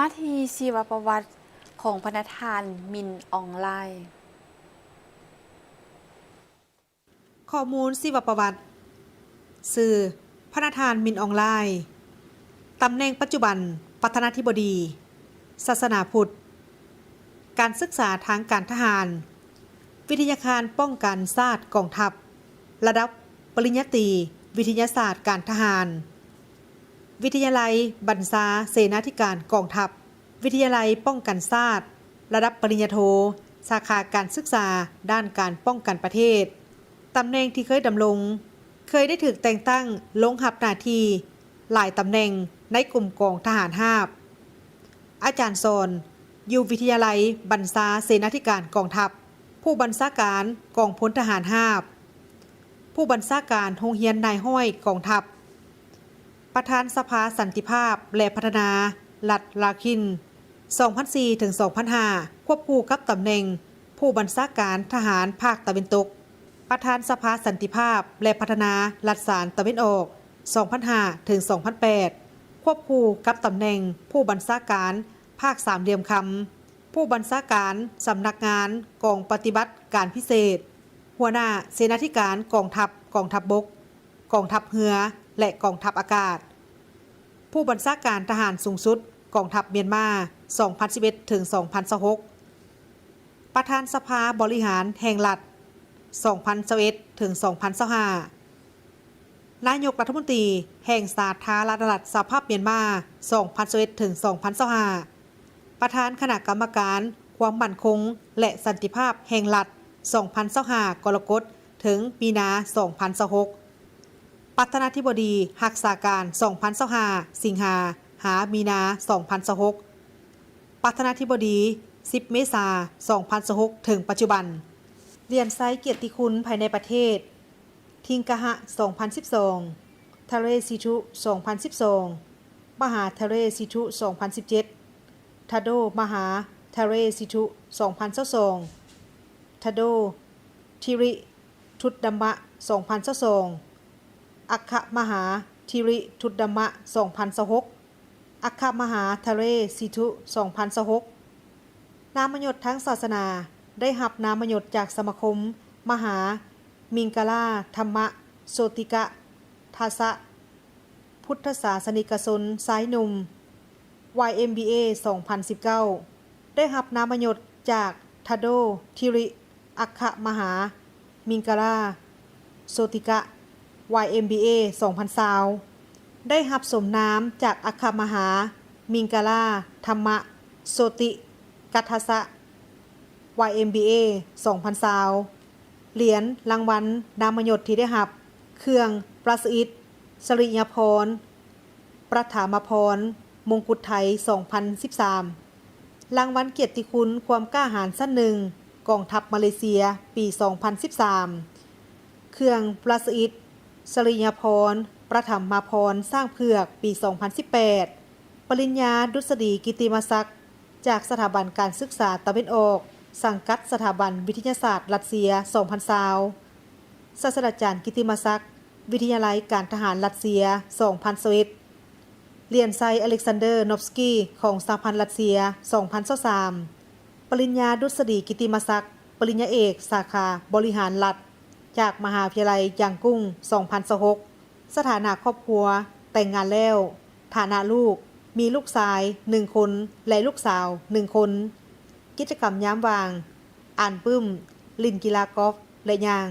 มาทีชีวประวัติของพระธานมินอองไลน์ข้อมูลชีวประวัติสื่อพระธานมินอองไลน์ตำแหน่งปัจจุบันประธานาธิบดีศาสนาพุทธการศึกษาทางการทหารวิทยาคารป้องกันชาติกองทัพระดับปริญญาตรีวิทยาศาสตร์การทหารวิทยาลัยบัญชาเสนาธิการกองทัพวิทยาลัยป้องกันชาติระดับปริญญาโทสาขาการศึกษาด้านการป้องกันประเทศตำแหน่งที่เคยดำรงเคยได้ถูกแต่งตั้งลงรับหน้าที่หลายตำแหน่งในกลุ่มกองทหารราบอาจารย์สอนอยู่วิทยาลัยบัญชาเสนาธิการกองทัพผู้บัญชาการกองพลทหารราบผู้บัญชาการโรงเรียนนายห้อยกองทัพประธานสภาสันติภาพและพัฒนารัฐราคิน 2004 ถึง 2005 ควบคู่กับตำแหน่งผู้บัญชาการทหารภาคตะวันตกประธานสภาสันติภาพและพัฒนารัฐสารตะวันออก 2005 ถึง 2008 ควบคู่กับตำแหน่งผู้บัญชาการภาคสามเหลี่ยมคำผู้บัญชาการสำนักงานกองปฏิบัติการพิเศษหัวหน้าเสนาธิการกองทัพกองทัพบกกองทัพเรือและกองทัพอากาศผู้บัญชาการทหารสูงสุดกองทัพเมียนมา 2011 ถึง 2026 ประธานสภาบริหารแห่งรัฐ 2021 ถึง 2025 นายกรัฐมนตรีแห่งสาธารณรัฐสหภาพเมียนมา 2021 ถึง 2025 ประธานคณะกรรมการความมั่นคงและสันติภาพแห่งรัฐ 2025 กรกฎาคม ถึงมีนา 2026 ประธานาธิบดีรักษาการ 2025 สิงหา หามีนา 2026 ประธานาธิบดี 10 เมษายน 2026 ถึงปัจจุบันเรียนไซต์เกียรติคุณภายในประเทศทิงกะหะ 2012 ทะเลซิชุ 2012 มหาทะเลซิชุ 2017 ทาโดมหาทะเลซิชุ 2022 ทาโดทิริทุดดัมมะ 2022 อัคคมหาทิริทุดดัมมะ 2026 อัคคมหาทะเลซิชุ 2026 นามยศทั้งศาสนาได้รับนามยศจากสมาคมมหามิงกลาธรรมะโสติกะทาสะพุทธศาสนิกชนสายหนุ่ม YMBA 2019 ได้รับนามยศจากทาโดทิริอัคคมหามิงกลาโสติกะ YMBA 2020 ได้รับสมนามจากอัคคมหามิงกลาธรรมะโสติกัทสะ YMBA 2020 เหรียญรางวัลนามยศที่ได้รับเครื่องประสิทธิ์สริยพรประถามพรมงกุฎไทย 2013 รางวัลเกียรติคุณความกล้าหาญชั้นหนึ่งกองทัพมาเลเซียปี 2013 เครื่องประสิทธิ์สริยพรประถามพรสร้างเผือกปี 2018 ปริญญาดุษฎีกิตติมศักดิ์จากสถาบันการศึกษาตะวันออกสังกัดสถาบันวิทยาศาสตร์รัสเซีย 2020 ศาสตราจารย์กิตติมศักดิ์วิทยาลัยการทหารรัสเซีย 2021 เรียนไซอเล็กซานเดอร์นอฟสกีของสหพันธ์รัสเซีย 2023 ปริญญาดุษฎีกิตติมศักดิ์ปริญญาเอกสาขาบริหารรัฐจากมหาวิทยาลัยยางกุ้ง 2026 สถานะครอบครัวแต่งงานแล้วฐานะลูกมีลูกชาย 1 คนและลูกสาว 1 คนกิจกรรมยามว่างอ่านปึ้มลินกีฬากอล์ฟและยาง